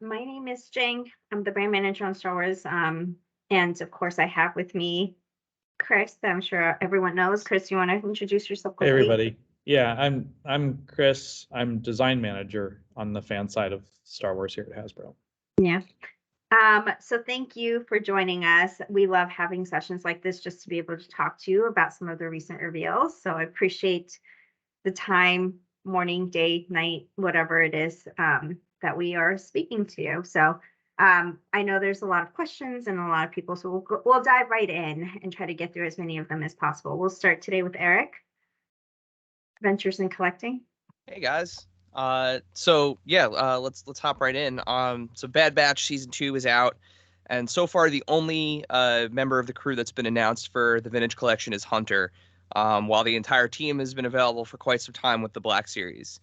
My name is Jing. I'm the brand manager on Star Wars. And of course, I have with me Chris, that I'm sure everyone knows. Chris, you want to introduce yourself Hey quickly? everybody. Yeah, I'm Chris. I'm design manager on the fan side of Star Wars here at Hasbro. Yeah. So thank you for joining us. We love having sessions like this just to be able to talk to you about some of the recent reveals. So I appreciate the time, morning, day, night, whatever it is, that we are speaking to you. So I know there's a lot of questions and a lot of people, so we'll dive right in and try to get through as many of them as possible. We'll start today with Eric, Ventures in Collecting. Hey guys. Let's hop right in. So Bad Batch season 2 is out, and so far the only member of the crew that's been announced for the Vintage Collection is Hunter, while the entire team has been available for quite some time with the Black Series.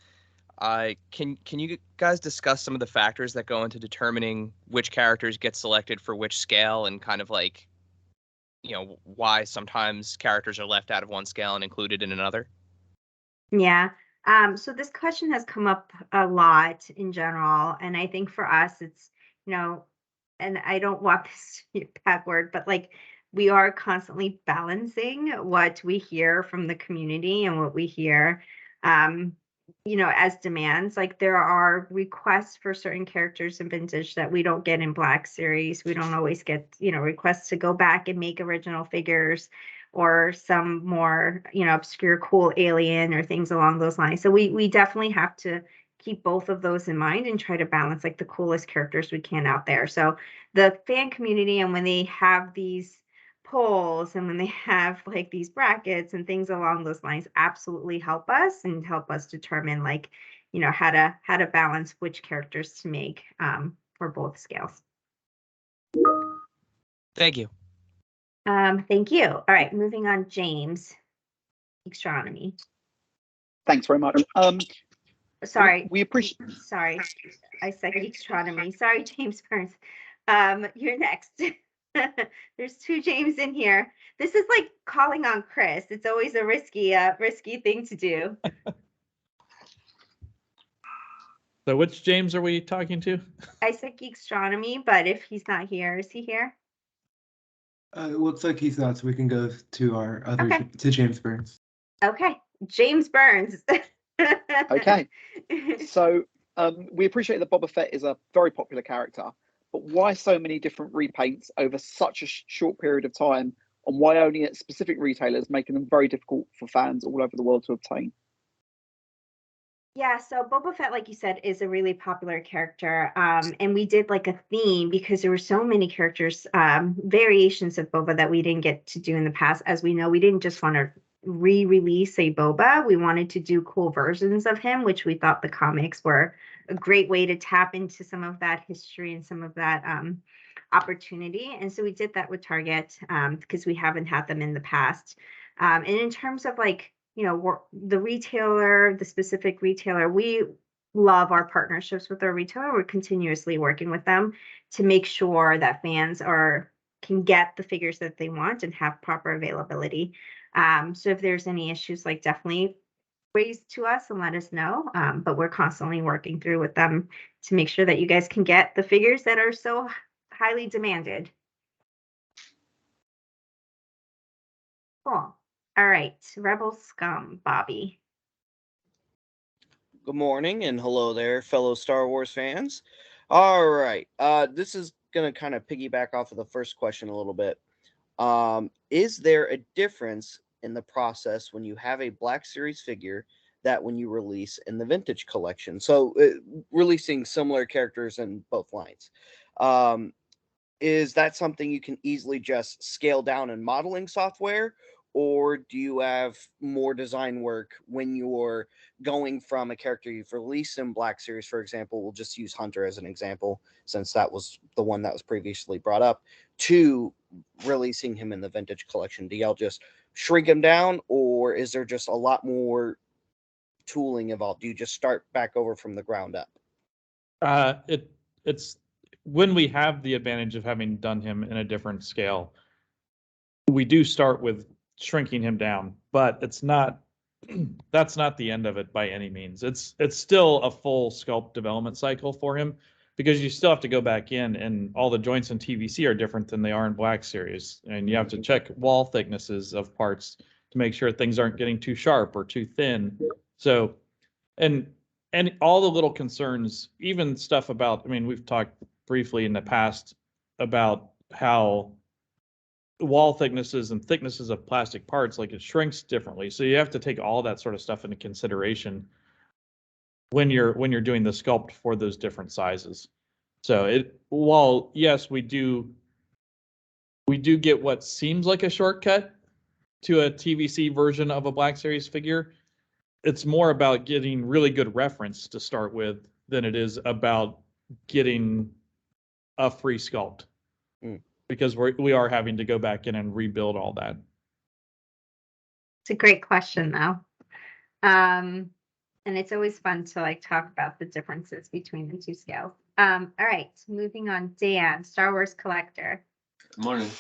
Can you guys discuss some of the factors that go into determining which characters get selected for which scale, and kind of like, why sometimes characters are left out of one scale and included in another? Yeah. So this question has come up a lot in general, and I think for us, it's, and I don't want this to be a bad word, but like we are constantly balancing what we hear from the community and what we hear, as demands. Like there are requests for certain characters in Vintage that we don't get in Black Series. We don't always get, requests to go back and make original figures, or some more, obscure, cool alien or things along those lines. So we definitely have to keep both of those in mind and try to balance like the coolest characters we can out there. So the fan community, and when they have these polls and when they have like these brackets and things along those lines, absolutely help us and help us determine like, how to balance which characters to make for both scales. Thank you. Thank you. All right, moving on, James, Astronomy. Thanks very much. Sorry. We appreciate. Sorry, I said Astronomy. Sorry, James Burns. You're next. There's two James in here. This is like calling on Chris. It's always a risky thing to do. So which James are we talking to? I said Geekstronomy, but if he's not here, is he here? It looks like he's not, so we can go to our other to James Burns. Okay, James Burns. Okay. So we appreciate that Boba Fett is a very popular character, but why so many different repaints over such a short period of time, and why only at specific retailers, making them very difficult for fans all over the world to obtain? Yeah, so Boba Fett, like you said, is a really popular character. And we did like a theme because there were so many characters, variations of Boba that we didn't get to do in the past. As we know, we didn't just want to re-release a Boba. We wanted to do cool versions of him, which we thought the comics were a great way to tap into some of that history and some of that opportunity. And so we did that with Target because we haven't had them in the past. And in terms of like, the specific retailer, we love our partnerships with our retailer. We're continuously working with them to make sure that fans can get the figures that they want and have proper availability. So if there's any issues, like definitely raise to us and let us know. But we're constantly working through with them to make sure that you guys can get the figures that are so highly demanded. Cool. All right, Rebel Scum, Bobby. Good morning and hello there, fellow Star Wars fans. All right, this is going to kind of piggyback off of the first question a little bit. Is there a difference in the process when you have a Black Series figure that when you release in the Vintage Collection? So releasing similar characters in both lines. Is that something you can easily just scale down in modeling software? Or do you have more design work when you're going from a character you've released in Black Series, for example, we'll just use Hunter as an example, since that was the one that was previously brought up, to releasing him in the Vintage Collection? Do y'all just shrink him down, or is there just a lot more tooling involved? Do you just start back over from the ground up? It's when we have the advantage of having done him in a different scale, we do start with shrinking him down, but it's not, that's not the end of it by any means. It's still a full sculpt development cycle for him, because you still have to go back in, and all the joints in TVC are different than they are in Black Series, and you have to check wall thicknesses of parts to make sure things aren't getting too sharp or too thin. So, and all the little concerns, even stuff about, I mean, we've talked briefly in the past about how wall thicknesses and thicknesses of plastic parts, like it shrinks differently. So you have to take all that sort of stuff into consideration when you're doing the sculpt for those different sizes. So while yes, we do get what seems like a shortcut to a TVC version of a Black Series figure, it's more about getting really good reference to start with than it is about getting a free sculpt. Because we are having to go back in and rebuild all that. It's a great question, though. And it's always fun to like talk about the differences between the two scales. All right, moving on. Dan, Star Wars collector. Good morning.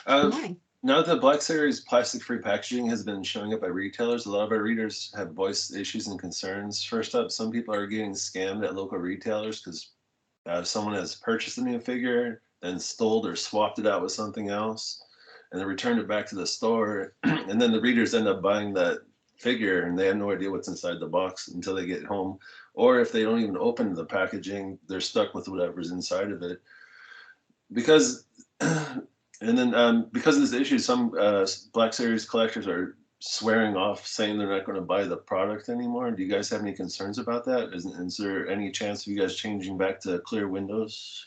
Good morning. Now that Black Series plastic-free packaging has been showing up at retailers, a lot of our readers have voiced issues and concerns. First up, some people are getting scammed at local retailers because someone has purchased a new figure, then stole or swapped it out with something else, and then returned it back to the store. And then the readers end up buying that figure and they have no idea what's inside the box until they get home. Or if they don't even open the packaging, they're stuck with whatever's inside of it. Because because of this issue, some Black Series collectors are swearing off, saying they're not going to buy the product anymore. Do you guys have any concerns about that? Is there any chance of you guys changing back to clear windows?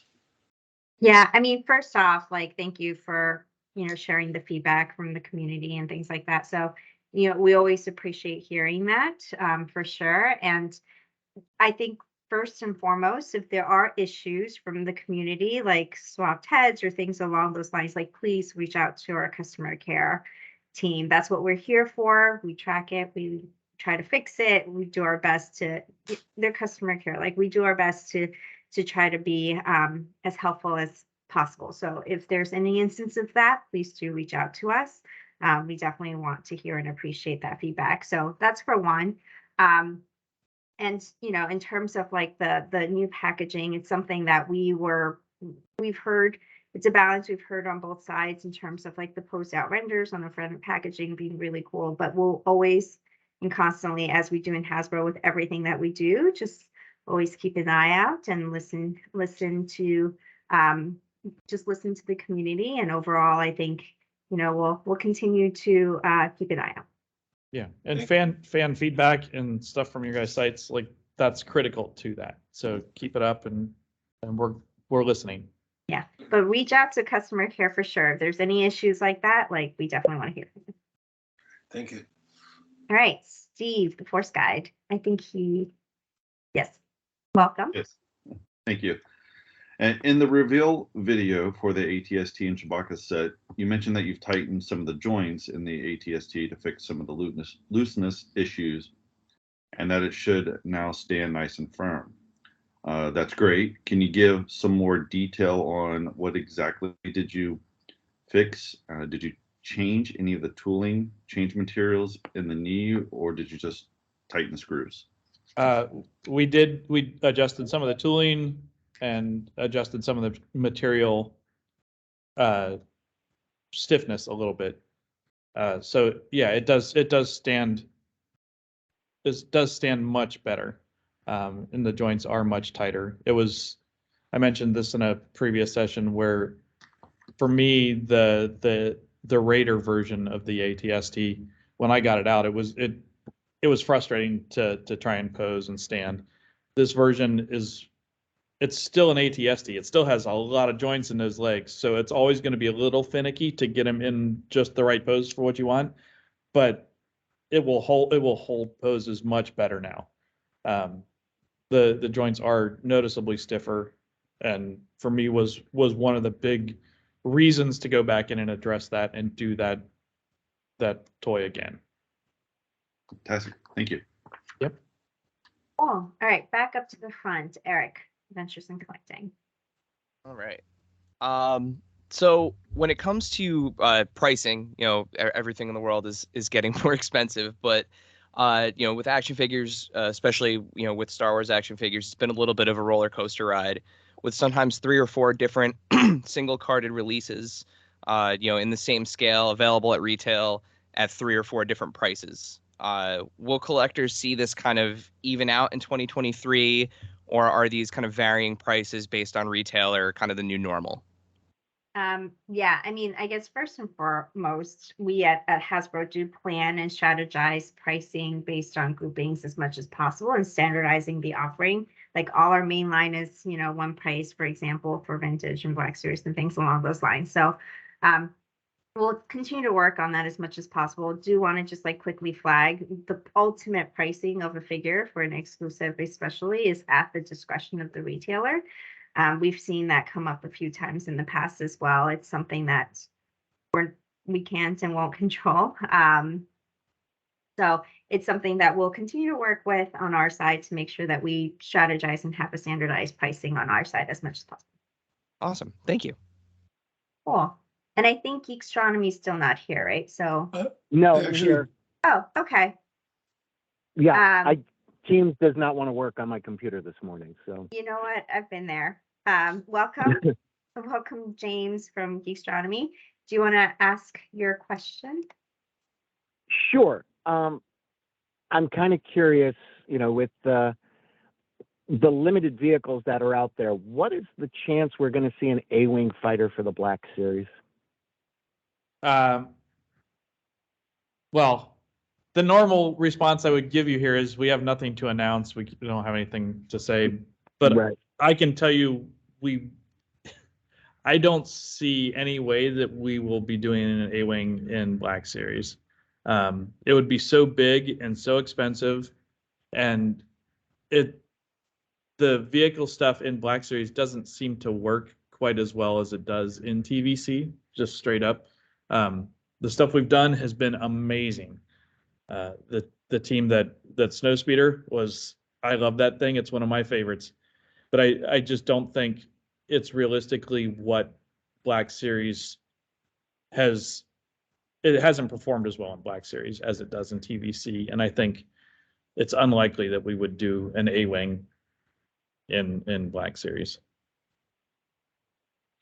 Yeah, I mean, first off, like, thank you for, sharing the feedback from the community and things like that. So, we always appreciate hearing that, for sure. And I think first and foremost, if there are issues from the community, like swapped heads or things along those lines, like, please reach out to our customer care team. That's what we're here for. We track it. We try to fix it. We do our best to their customer care. Like, we do our best to try to be as helpful as possible. So if there's any instance of that, please do reach out to us. We definitely want to hear and appreciate that feedback. So that's for one. And, in terms of like the new packaging, it's something that we've heard. It's a balance we've heard on both sides in terms of like the post out renders on the front of packaging being really cool, but we'll always and constantly, as we do in Hasbro with everything that we do, just always keep an eye out and listen to just listen to the community. And overall, I think, we'll continue to keep an eye out. Yeah, and fan feedback and stuff from your guys' sites, like, that's critical to that. So keep it up, and we're listening. Yeah, but reach out to customer care for sure. If there's any issues like that, like, we definitely want to hear from you. Thank you. All right, Steve, the Force Guide. I think yes. Welcome. Yes, thank you. And in the reveal video for the ATST and Chewbacca set, you mentioned that you've tightened some of the joints in the ATST to fix some of the looseness issues, and that it should now stand nice and firm. That's great. Can you give some more detail on what exactly did you fix? Did you change any of the tooling, change materials in the knee, or did you just tighten the screws? We adjusted some of the tooling and adjusted some of the material stiffness a little bit. So yeah, it does stand much better. And the joints are much tighter. I mentioned this in a previous session where, for me, the Raider version of the ATST, when I got it out, it was frustrating to try and pose and stand. This version it's still an ATST. It still has a lot of joints in those legs, so it's always going to be a little finicky to get them in just the right pose for what you want. But it will hold poses much better now. The joints are noticeably stiffer, and for me was one of the big reasons to go back in and address that and do that toy again. Fantastic. Thank you. Yep. Cool. All right, back up to the front. Eric, Adventures in Collecting. All right. So when it comes to pricing, everything in the world is getting more expensive, but with action figures, especially, with Star Wars action figures, it's been a little bit of a roller coaster ride. with sometimes 3 or 4 different single carded releases, in the same scale, available at retail at 3 or 4 different prices. Will collectors see this kind of even out in 2023, or are these kind of varying prices based on retailer kind of the new normal? Yeah, I mean, I guess first and foremost, we at Hasbro do plan and strategize pricing based on groupings as much as possible and standardizing the offering. Like all our main line is, one price, for example, for vintage and Black Series and things along those lines. So we'll continue to work on that as much as possible. Do want to just like quickly flag the ultimate pricing of a figure for an exclusive, especially, is at the discretion of the retailer. We've seen that come up a few times in the past as well. It's something that we can't and won't control. So it's something that we'll continue to work with on our side to make sure that we strategize and have a standardized pricing on our side as much as possible. Awesome. Thank you. Cool. And I think Geekstronomy is still not here, right? So No, I'm Actually- here. oh, okay. Yeah, Teams does not want to work on my computer this morning, so. You know what? I've been there. Welcome. Welcome, James from Geekstronomy. Do you want to ask your question? Sure. I'm kind of curious, with the limited vehicles that are out there, what is the chance we're going to see an A-Wing fighter for the Black Series? Well, the normal response I would give you here is we have nothing to announce. We don't have anything to say, but Right. I can tell you I don't see any way that we will be doing an A-Wing in Black Series. It would be so big and so expensive, and the vehicle stuff in Black Series doesn't seem to work quite as well as it does in TVC, just straight up. The stuff we've done has been amazing. The team that Snowspeeder was, I love that thing. It's one of my favorites, but I just don't think it's realistically what Black Series has. It hasn't performed as well in Black Series as it does in TVC, and I think it's unlikely that we would do an A-Wing in Black Series.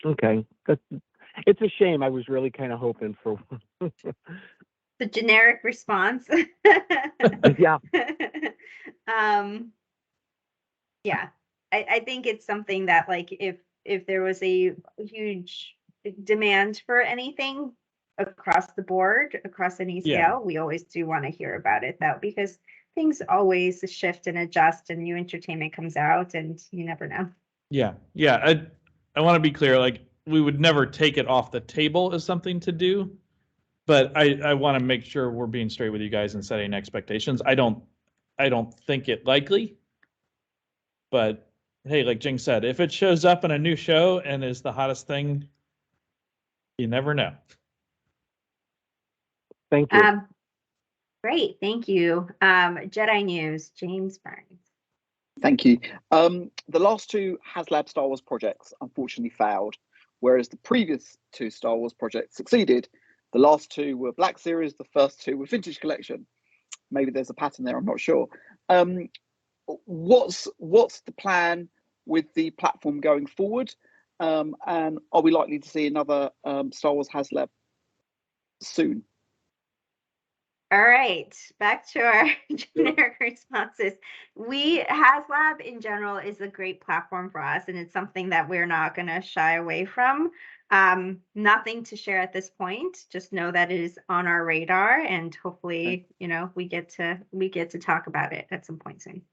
Okay. It's a shame. I was really kind of hoping for. The generic response. Yeah. Yeah, I think it's something that, like, if there was a huge demand for anything across the board, across any scale, Yeah. we always do want to hear about it, though, because things always shift and adjust and new entertainment comes out and you never know. Yeah. I want to be clear, like, we would never take it off the table as something to do, but I want to make sure we're being straight with you guys and setting expectations. I don't think it likely, but hey, like Jing said, if it shows up in a new show and is the hottest thing, you never know. Thank you. Great, thank you. Jedi News, James Burns. Thank you. The last 2 HasLab Star Wars projects unfortunately failed, whereas the previous 2 Star Wars projects succeeded. The last 2 were Black Series, the first 2 were Vintage Collection. Maybe there's a pattern there, I'm not sure. What's the plan with the platform going forward? And are we likely to see another Star Wars HasLab soon? All right, back to our generic responses. HasLab in general is a great platform for us, and it's something that we're not going to shy away from. Nothing to share at this point. Just know that it is on our radar, and hopefully, we get to talk about it at some point soon.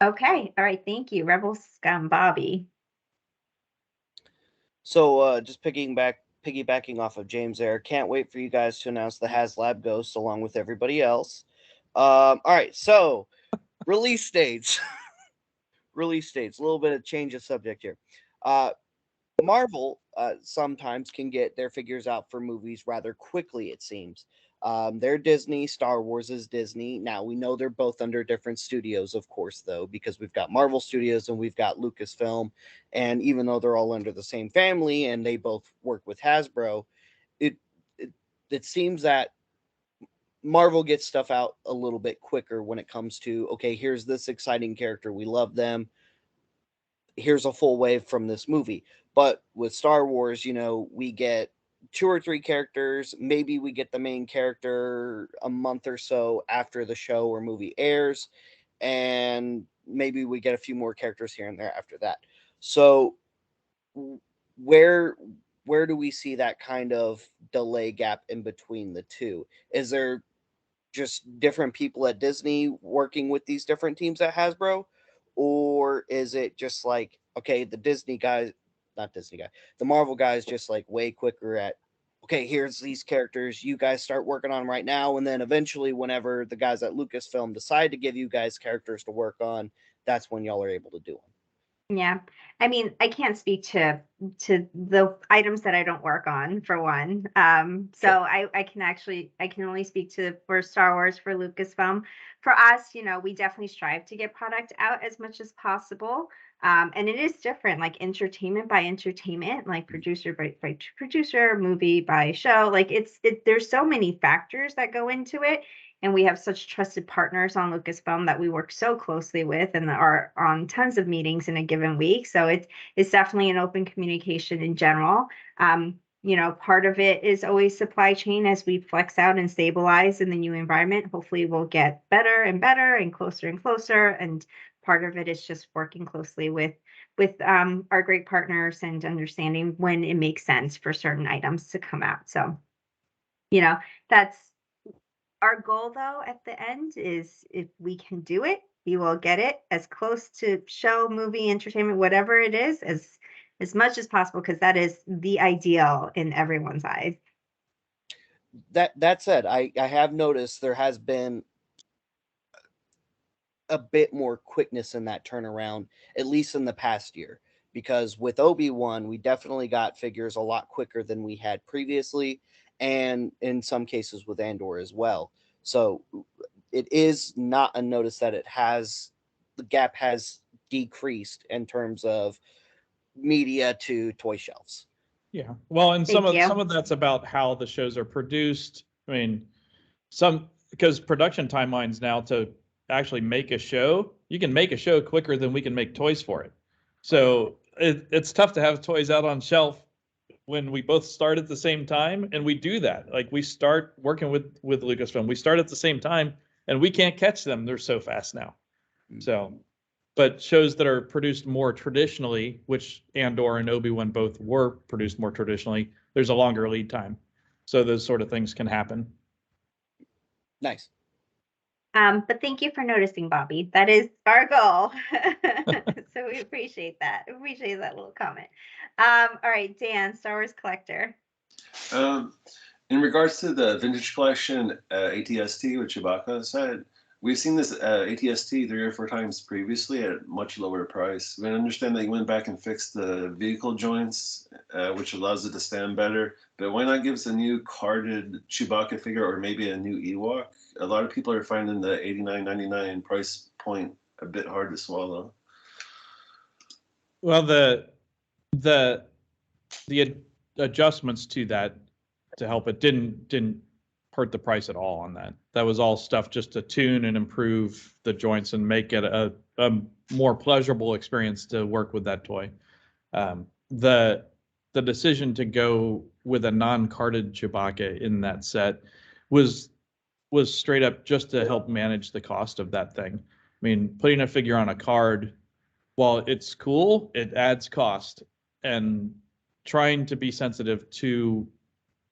Okay, all right, thank you, Rebel Scum Bobby. So just piggybacking off of James there, can't wait for you guys to announce the HasLab Ghost along with everybody else. All right, so release dates. Release dates. A little bit of change of subject here. Marvel sometimes can get their figures out for movies rather quickly, it seems. They're Disney, Star Wars is Disney. Now, we know they're both under different studios, of course, though, because we've got Marvel Studios and we've got Lucasfilm. And even though they're all under the same family and they both work with Hasbro, it seems that Marvel gets stuff out a little bit quicker when it comes to, okay, here's this exciting character, we love them, here's a full wave from this movie. But with Star Wars, you know, we get 2 or 3 characters, maybe we get the main character a month or so after the show or movie airs, and maybe we get a few more characters here and there after that. So where do we see that kind of delay gap in between the two? Is there just different people at Disney working with these different teams at Hasbro? Or is it just like, okay, the Disney guys, not Disney guy, the Marvel guys just like way quicker at, okay, here's these characters, you guys start working on them right now. And then eventually, whenever the guys at Lucasfilm decide to give you guys characters to work on, that's when y'all are able to do them. Yeah. I mean, I can't speak to the items that I don't work on, for one. So Sure. I can only speak to for Star Wars, for Lucasfilm. For us, you know, we definitely strive to get product out as much as possible. And it is different, like entertainment by entertainment, like producer by producer, movie by show. Like there's so many factors that go into it. And we have such trusted partners on Lucasfilm that we work so closely with and are on tons of meetings in a given week. So it's definitely an open communication in general. You know, part of it is always supply chain. As we flex out and stabilize in the new environment, hopefully we'll get better and better and closer. And part of it is just working closely with our great partners and understanding when it makes sense for certain items to come out. So, you know, that's our goal, though, at the end is, if we can do it, we will get it as close to show, movie, entertainment, whatever it is, as much as possible, because that is the ideal in everyone's eyes. That said, I have noticed there has been a bit more quickness in that turnaround, at least in the past year. Because with Obi-Wan, we definitely got figures a lot quicker than we had previously, and in some cases with Andor as well. So it is not unnoticed that the gap has decreased in terms of media to toy shelves. Yeah. Well, and Thank you. some of that's about how the shows are produced. I mean, because production timelines now to actually make a show, you can make a show quicker than we can make toys for it. So it's tough to have toys out on shelf when we both start at the same time, and we do that. Like, we start working with Lucasfilm, we start at the same time, and we can't catch them. They're so fast now. So, but shows that are produced more traditionally, which Andor and Obi-Wan both were produced more traditionally, there's a longer lead time. So those sort of things can happen. Nice. But thank you for noticing, Bobby. That is our goal. So we appreciate that. Appreciate that little comment. All right, Dan, Star Wars collector. In regards to the vintage collection ATST, which Chewbacca said, we've seen this ATST 3 or 4 times previously at a much lower price. We understand that you went back and fixed the vehicle joints, which allows it to stand better. But why not give us a new carded Chewbacca figure, or maybe a new Ewok? A lot of people are finding the $89.99 price point a bit hard to swallow. Well, the adjustments to that to help it didn't hurt the price at all on that. That was all stuff just to tune and improve the joints and make it a more pleasurable experience to work with that toy. The decision to go with a non-carded Chewbacca in that set was straight up just to help manage the cost of that thing. I mean, putting a figure on a card, while it's cool, it adds cost, and trying to be sensitive to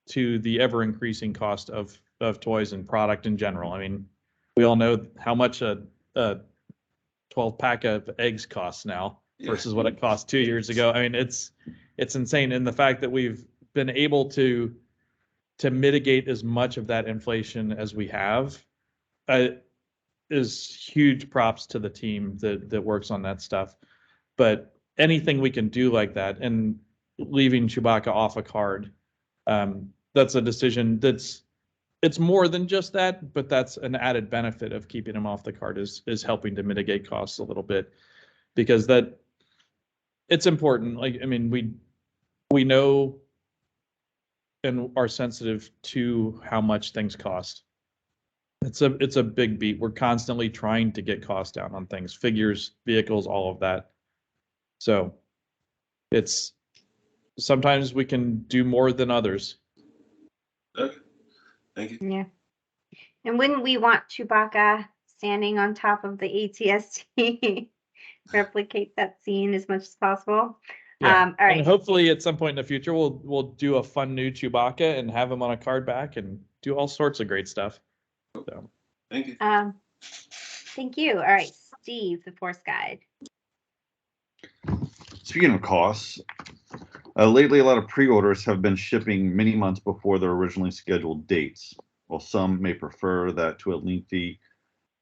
the ever increasing cost of toys and product in general. I mean, we all know how much a 12 pack of eggs costs now versus what it cost 2 years ago. I mean, it's insane. And the fact that we've been able to mitigate as much of that inflation as we have is huge props to the team that works on that stuff. But anything we can do like that, and leaving Chewbacca off a card, that's a decision it's more than just that, but that's an added benefit of keeping him off the card is helping to mitigate costs a little bit, because that it's important. Like, I mean, we know and are sensitive to how much things cost. It's a big beat. We're constantly trying to get costs down on things, figures, vehicles, all of that. So it's sometimes we can do more than others. Okay. Thank you. Yeah. And wouldn't we want Chewbacca standing on top of the ATST? Replicate that scene as much as possible. Yeah. All right. And hopefully at some point in the future we'll do a fun new Chewbacca and have him on a card back and do all sorts of great stuff. So Thank you. Thank you. All right, Steve, the Force Guide. Speaking of costs, lately a lot of pre-orders have been shipping many months before their originally scheduled dates. While some may prefer that to a lengthy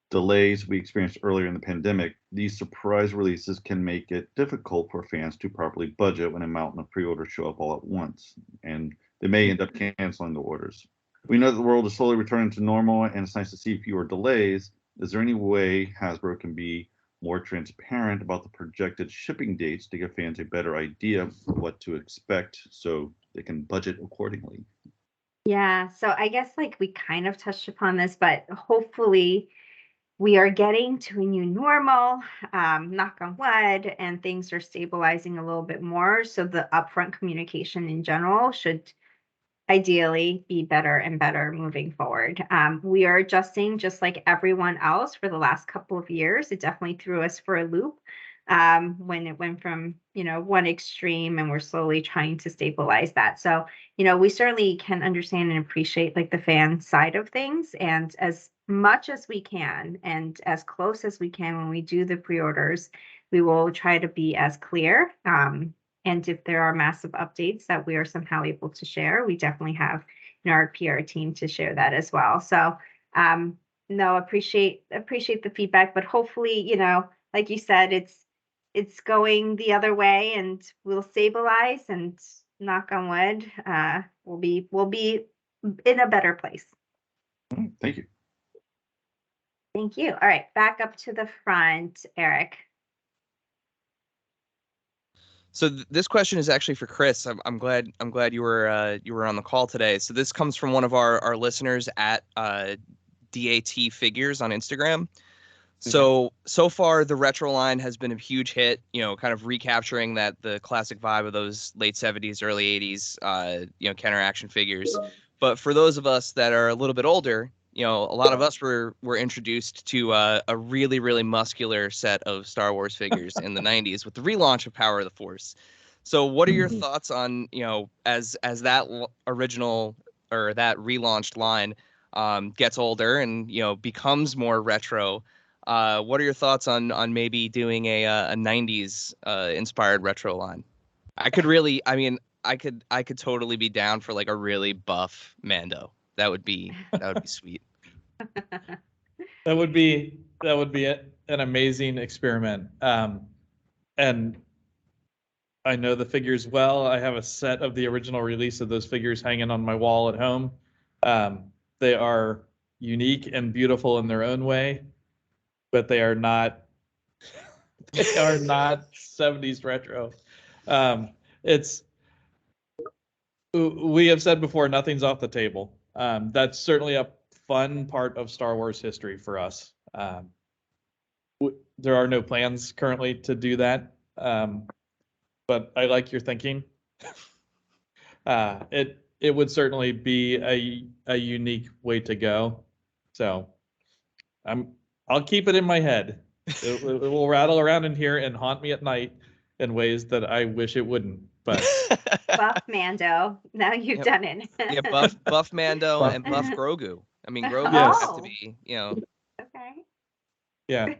delays we experienced earlier in the pandemic, these surprise releases can make it difficult for fans to properly budget when a mountain of pre-orders show up all at once, and they may end up canceling the orders. We know that the world is slowly returning to normal, and it's nice to see fewer delays. Is there any way Hasbro can be more transparent about the projected shipping dates to give fans a better idea of what to expect so they can budget accordingly? Yeah, so I guess like we kind of touched upon this, but hopefully we are getting to a new normal, knock on wood, and things are stabilizing a little bit more. So the upfront communication in general should ideally be better and better moving forward. We are adjusting just like everyone else for the last couple of years. It definitely threw us for a loop when it went from, one extreme, and we're slowly trying to stabilize that. So, we certainly can understand and appreciate like the fan side of things, and as much as we can and as close as we can when we do the pre-orders, we will try to be as clear. And if there are massive updates that we are somehow able to share, we definitely have our PR team to share that as well. So no, appreciate the feedback, but hopefully, like you said, it's going the other way and we'll stabilize, and knock on wood, we'll be in a better place. Thank you. Thank you. All right, back up to the front, Eric. So this question is actually for Chris. I'm glad you were on the call today. So this comes from one of our listeners at DAT Figures on Instagram. So far the retro line has been a huge hit, kind of recapturing the classic vibe of those late 70s, early 80s, counter action figures. But for those of us that are a little bit older, a lot of us were introduced to a really, really muscular set of Star Wars figures in the 90s with the relaunch of Power of the Force. So what are your thoughts on, as that original or that relaunched line gets older and, becomes more retro? What are your thoughts on maybe doing a 90s inspired retro line? I could totally be down for like a really buff Mando. That would be sweet. that would be an amazing experiment. And I know the figures well. I have a set of the original release of those figures hanging on my wall at home. They are unique and beautiful in their own way, but they are not 70s retro. We have said before, nothing's off the table. That's certainly a fun part of Star Wars history for us. There are no plans currently to do that, but I like your thinking. It would certainly be a unique way to go. So I'll keep it in my head. It will rattle around in here and haunt me at night in ways that I wish it wouldn't. But Buff Mando. Now you've done it. Yeah, buff Mando and buff Grogu. I mean, Grogu has to be, Okay. Yeah.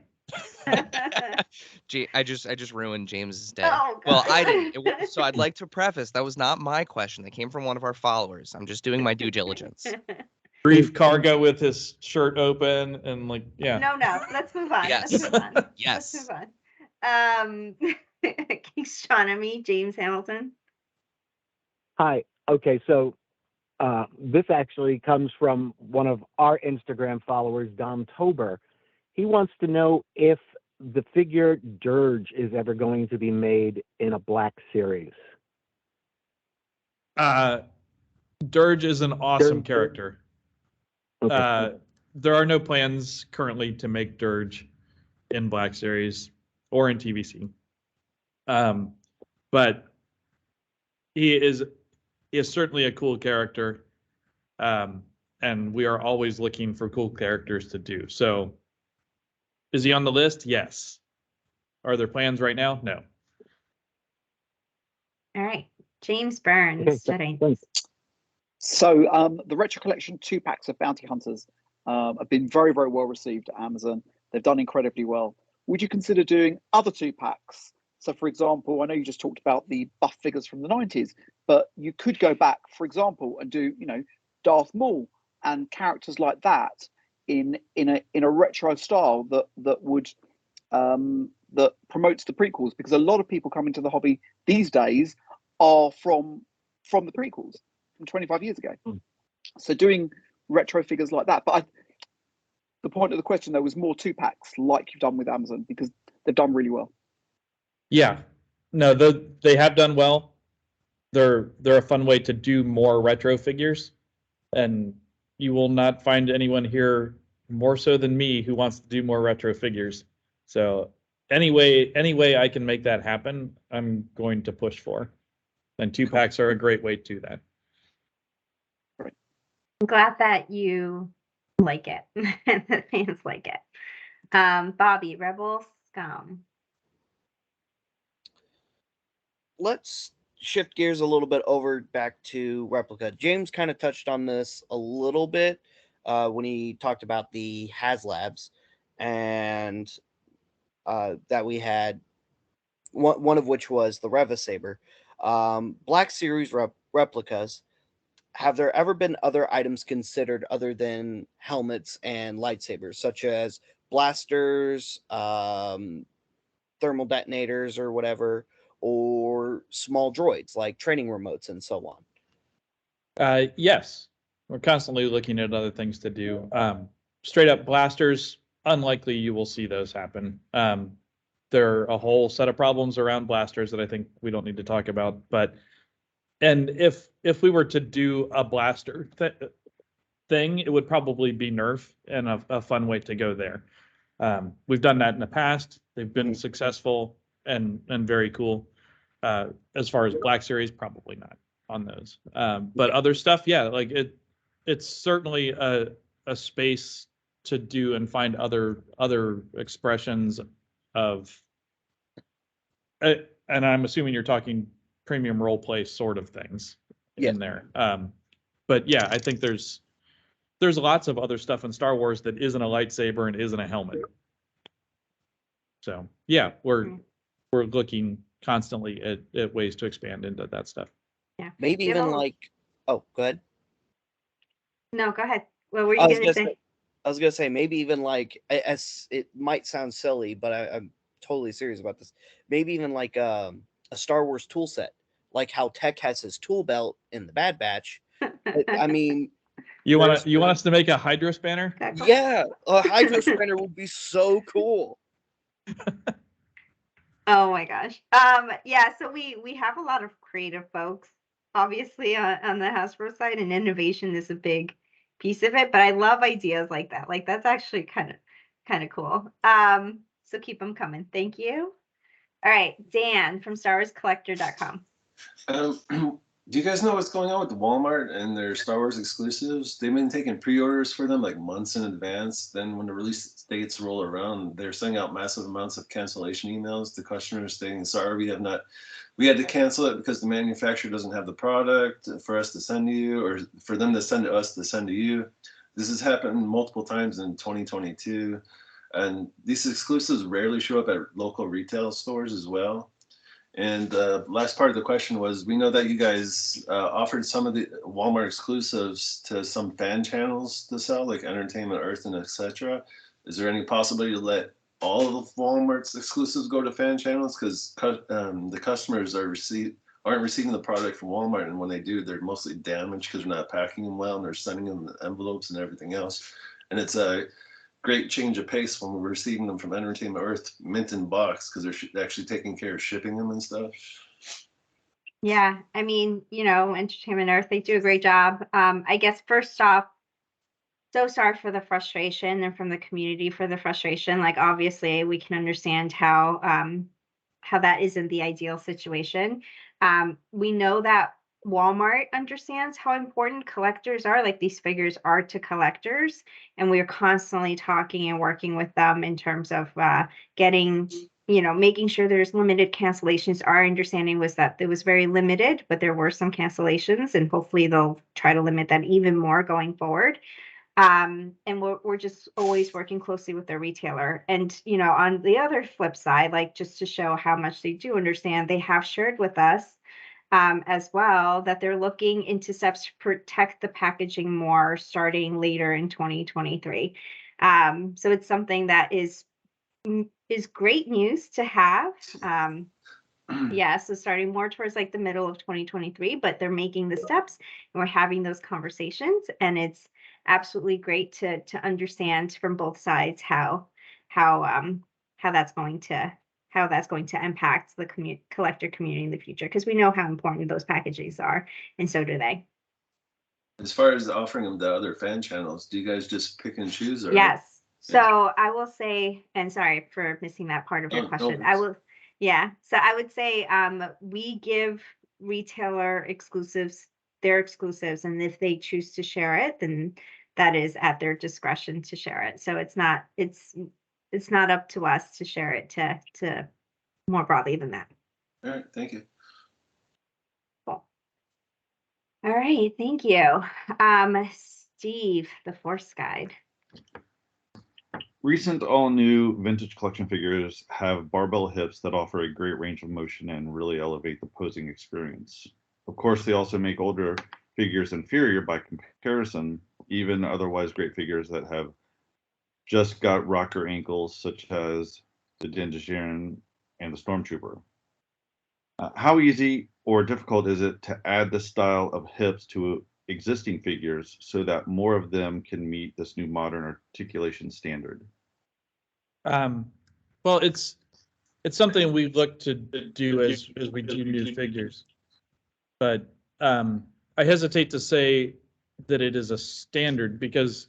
I just ruined James's day. Oh, God. Well, I didn't. So I'd like to preface that was not my question. That came from one of our followers. I'm just doing my due diligence. Brief cargo with his shirt open and like, yeah. No, let's move on. Yes. Let's move on. Yes. Let's move on. Astronomy, James Hamilton. Hi. Okay, so this actually comes from one of our Instagram followers, Dom Tober. He wants to know if the figure Dirge is ever going to be made in a black series. Dirge is an awesome character. Okay. there are no plans currently to make Dirge in Black Series or in TVC. But he is certainly a cool character. And we are always looking for cool characters to do. So is he on the list? Yes. Are there plans right now? No. All right. James Burns. Thanks. So the Retro Collection 2-packs of Bounty Hunters have been very, very well received at Amazon. They've done incredibly well. Would you consider doing other 2-packs? So, for example, I know you just talked about the buff figures from the 90s, but you could go back, for example, and do, Darth Maul and characters like that in a retro style that would that promotes the prequels, because a lot of people coming to the hobby these days are from the prequels from 25 years ago. So doing retro figures like that. But the point of the question, though, was more 2-packs like you've done with Amazon, because they've done really well. Yeah, no, they have done well. They're a fun way to do more retro figures, and you will not find anyone here more so than me who wants to do more retro figures. So any way I can make that happen, I'm going to push for. And 2-packs are a great way to do that. I'm glad that you like it. The fans like it. Bobby, Rebel Scum. Let's shift gears a little bit over back to Replica. James kind of touched on this a little bit when he talked about the HasLabs, and that we had one of which was the Revisaber. Black Series replicas. Have there ever been other items considered other than helmets and lightsabers, such as blasters, thermal detonators, or whatever, or small droids like training remotes and so on? Yes, we're constantly looking at other things to do. Straight up blasters, unlikely you will see those happen. There are a whole set of problems around blasters that I think we don't need to talk about. And if we were to do a blaster thing, it would probably be Nerf, and a fun way to go there. We've done that in the past. They've been successful and very cool. As far as Black Series, probably not on those. But other stuff, yeah, like it's certainly a space to do and find other expressions of. And I'm assuming you're talking premium role play sort of things in there. But yeah, I think there's lots of other stuff in Star Wars that isn't a lightsaber and isn't a helmet. So yeah, we're looking constantly at ways to expand into that stuff. Yeah. Maybe even like, oh, go ahead. No, go ahead. What were you going to say? I was going to say, maybe even like, as it might sound silly, but I'm totally serious about this. Maybe even like a Star Wars tool set, like how Tech has his tool belt in the Bad Batch. I mean, you want us to make a Hydro Spanner? Yeah, a Hydro Spanner would be so cool. Oh my gosh. Yeah, so we have a lot of creative folks, obviously, on the Hasbro side, and innovation is a big piece of it, but I love ideas like that. Like that's actually kind of cool. So keep them coming. Thank you. All right, Dan from StarWarsCollector.com. Do you guys know what's going on with Walmart and their Star Wars exclusives? They've been taking pre-orders for them like months in advance. Then when the release dates roll around, they're sending out massive amounts of cancellation emails to customers saying, sorry, we had to cancel it because the manufacturer doesn't have the product for us to send you, or for them to send to us to send to you. This has happened multiple times in 2022. And these exclusives rarely show up at local retail stores as well. And the last part of the question was, we know that you guys offered some of the Walmart exclusives to some fan channels to sell, like Entertainment Earth and etc. Is there any possibility to let all of Walmart's exclusives go to fan channels? Because the customers aren't receiving the product from Walmart, and when they do, they're mostly damaged because they're not packing them well, and they're sending them the envelopes and everything else. And it's a great change of pace when we're receiving them from Entertainment Earth mint in box, because they're actually taking care of shipping them and stuff. Yeah, I mean, Entertainment Earth, they do a great job. I guess first off, so sorry for the frustration and from the community for the frustration. Like, obviously we can understand how that isn't the ideal situation. We know that Walmart understands how important collectors are, like these figures are to collectors, and we're constantly talking and working with them in terms of getting, making sure there's limited cancellations. Our understanding was that it was very limited, but there were some cancellations, and hopefully they'll try to limit that even more going forward. And we're just always working closely with their retailer. And, on the other flip side, like just to show how much they do understand, they have shared with us as well that they're looking into steps to protect the packaging more starting later in 2023. So it's something that is great news to have. Yeah, so starting more towards like the middle of 2023, but they're making the steps and we're having those conversations, and it's absolutely great to understand from both sides how that's going to impact the collector community in the future, because we know how important those packages are, and so do they. As far as offering them to other fan channels, do you guys just pick and choose? Or Yes. So I will say, and sorry for missing that part of your Oh, no question. worries. So I would say we give retailer exclusives their exclusives, and if they choose to share it, then that is at their discretion to share it. So it's not up to us to share it to more broadly than that. All right, thank you. Cool. All right, thank you. Steve, the Force Guide. Recent all-new vintage collection figures have barbell hips that offer a great range of motion and really elevate the posing experience. Of course, they also make older figures inferior by comparison, even otherwise great figures that have just got rocker ankles, such as the Dandies and the Stormtrooper. How easy or difficult is it to add the style of hips to existing figures so that more of them can meet this new modern articulation standard? Well, it's something we look to do as we do new figures, but I hesitate to say that it is a standard, because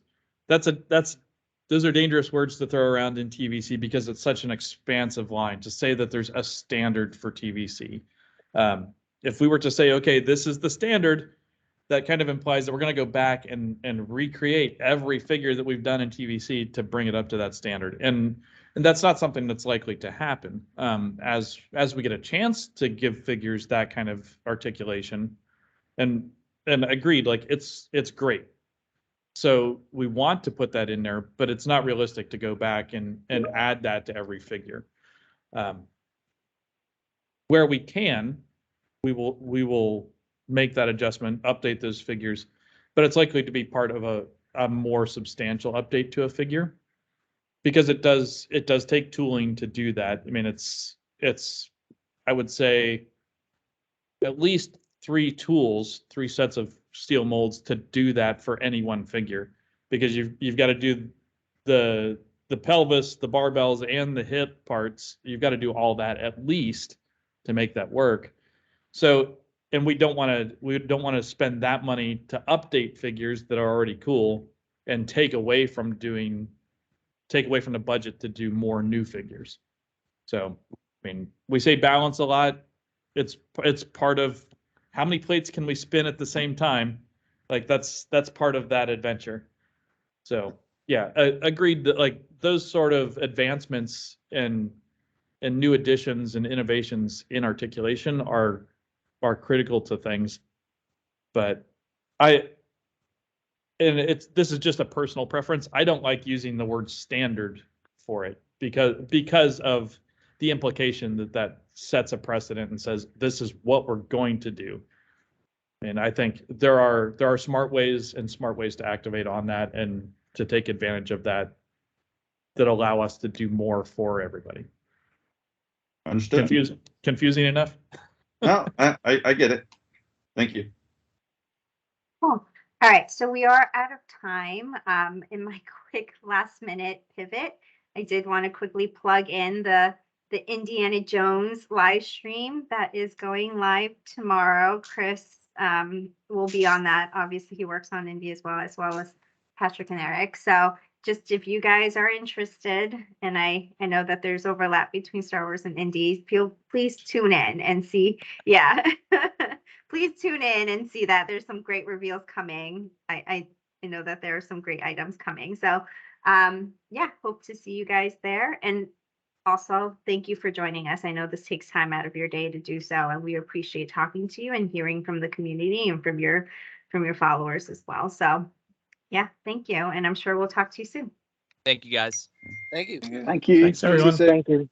those are dangerous words to throw around in TVC, because it's such an expansive line to say that there's a standard for TVC. If we were to say, okay, this is the standard, that kind of implies that we're going to go back and recreate every figure that we've done in TVC to bring it up to that standard. And that's not something that's likely to happen. As we get a chance to give figures that kind of articulation, and agreed, like it's great. So we want to put that in there, but it's not realistic to go back and add that to every figure. Where we can, we will make that adjustment, update those figures, but it's likely to be part of a more substantial update to a figure, because it does take tooling to do that. I mean, it's I would say at least three sets of steel molds to do that for any one figure, because you've got to do the pelvis, the barbells, and the hip parts. You've got to do all that at least to make that work. So, and we don't want to spend that money to update figures that are already cool and take away from the budget to do more new figures. So, I mean, we say balance a lot. It's part of how many plates can we spin at the same time. Like that's part of that adventure. So yeah, agreed that like those sort of advancements and new additions and innovations in articulation are critical to things. But this is just a personal preference. I don't like using the word standard for it, because of the implication that sets a precedent and says this is what we're going to do. And I think there are smart ways to activate on that and to take advantage of that allow us to do more for everybody. Understood. Confusing enough? No, I get it. Thank you. Cool. All right, so we are out of time. In my quick last minute pivot, I did want to quickly plug in the Indiana Jones live stream that is going live tomorrow. Chris will be on that. Obviously, he works on Indy as well as Patrick and Eric. So just if you guys are interested, and I know that there's overlap between Star Wars and Indies, please tune in and see. Yeah, please tune in and see that there's some great reveals coming. I know that there are some great items coming. So yeah, hope to see you guys there. And also, thank you for joining us. I know this takes time out of your day to do so, and we appreciate talking to you and hearing from the community and from your followers as well. So yeah, thank you. And I'm sure we'll talk to you soon. Thank you, guys. Thank you. Thank you. Thanks, everyone. See you soon. Thank you.